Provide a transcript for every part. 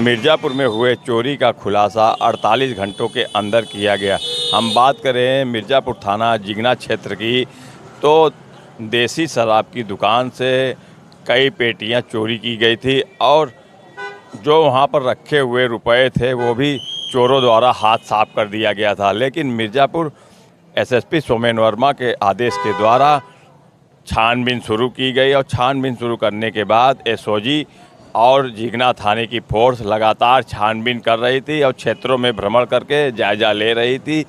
मिर्ज़ापुर में हुए चोरी का खुलासा 48 घंटों के अंदर किया गया। हम बात करें मिर्ज़ापुर थाना जिगना क्षेत्र की, तो देसी शराब की दुकान से कई पेटियां चोरी की गई थी और जो वहां पर रखे हुए रुपए थे वो भी चोरों द्वारा हाथ साफ कर दिया गया था। लेकिन मिर्ज़ापुर एसएसपी सोमेन वर्मा के आदेश के द्वारा छानबीन शुरू की गई और छानबीन शुरू करने के बाद एसओजी और जिगना थाने की फोर्स लगातार छानबीन कर रही थी और क्षेत्रों में भ्रमण करके जायजा ले रही थी,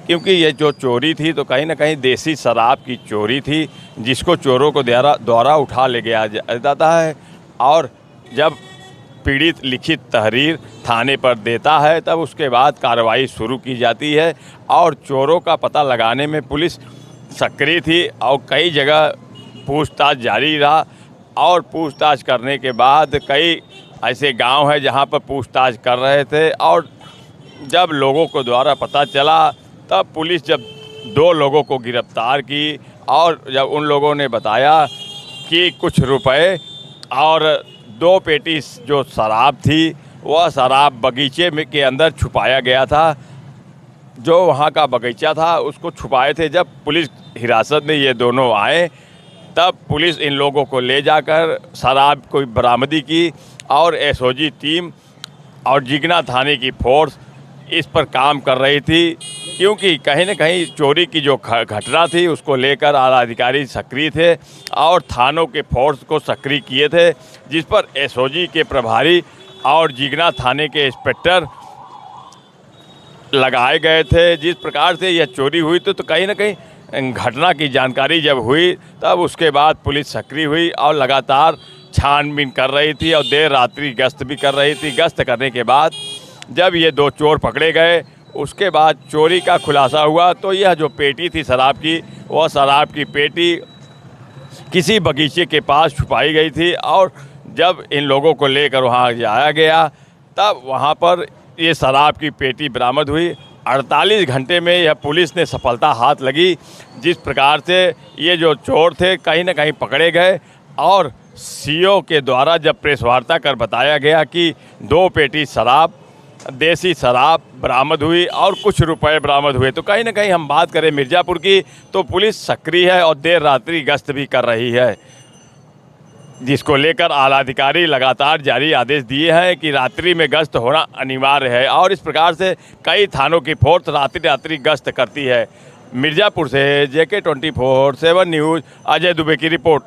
क्योंकि ये जो चोरी थी तो कहीं ना कहीं देसी शराब की चोरी थी जिसको चोरों को द्वारा उठा ले गया जाता है। और जब पीड़ित लिखित तहरीर थाने पर देता है तब उसके बाद कार्रवाई शुरू की जाती है और चोरों का पता लगाने में पुलिस सक्रिय थी और कई जगह पूछताछ जारी रहा। और पूछताछ करने के बाद कई ऐसे गांव हैं जहां पर पूछताछ कर रहे थे और जब लोगों को द्वारा पता चला तब पुलिस जब 2 लोगों को गिरफ्तार की और जब उन लोगों ने बताया कि कुछ रुपए और 2 पेटी जो शराब थी वह शराब बगीचे में के अंदर छुपाया गया था, जो वहाँ का बगीचा था उसको छुपाए थे। जब पुलिस हिरासत में ये दोनों आए तब पुलिस इन लोगों को ले जाकर शराब को बरामदी की और एसओजी टीम और जिगना थाने की फोर्स इस पर काम कर रही थी, क्योंकि कहीं न कहीं चोरी की जो घटना थी उसको लेकर आला अधिकारी सक्रिय थे और थानों के फोर्स को सक्रिय किए थे, जिस पर एसओजी के प्रभारी और जिगना थाने के इंस्पेक्टर लगाए गए थे। जिस प्रकार से यह चोरी हुई तो कहीं न कहीं घटना की जानकारी जब हुई तब उसके बाद पुलिस सक्रिय हुई और लगातार छानबीन कर रही थी और देर रात्रि गश्त भी कर रही थी। गश्त करने के बाद जब ये 2 चोर पकड़े गए उसके बाद चोरी का खुलासा हुआ तो यह जो पेटी थी शराब की, वह शराब की पेटी किसी बगीचे के पास छुपाई गई थी और जब इन लोगों को लेकर वहाँ जाया गया तब वहाँ पर ये शराब की पेटी बरामद हुई। 48 घंटे में यह पुलिस ने सफलता हाथ लगी, जिस प्रकार से ये जो चोर थे कहीं ना कहीं पकड़े गए और सीओ के द्वारा जब प्रेस वार्ता कर बताया गया कि 2 पेटी शराब देसी शराब बरामद हुई और कुछ रुपए बरामद हुए, तो कहीं ना कहीं हम बात करें मिर्ज़ापुर की तो पुलिस सक्रिय है और देर रात्रि गश्त भी कर रही है, जिसको लेकर आला अधिकारी लगातार जारी आदेश दिए हैं कि रात्रि में गश्त होना अनिवार्य है और इस प्रकार से कई थानों की फोर्स रात्रि गश्त करती है। मिर्ज़ापुर से JK 24/7 न्यूज़ अजय दुबे की रिपोर्ट।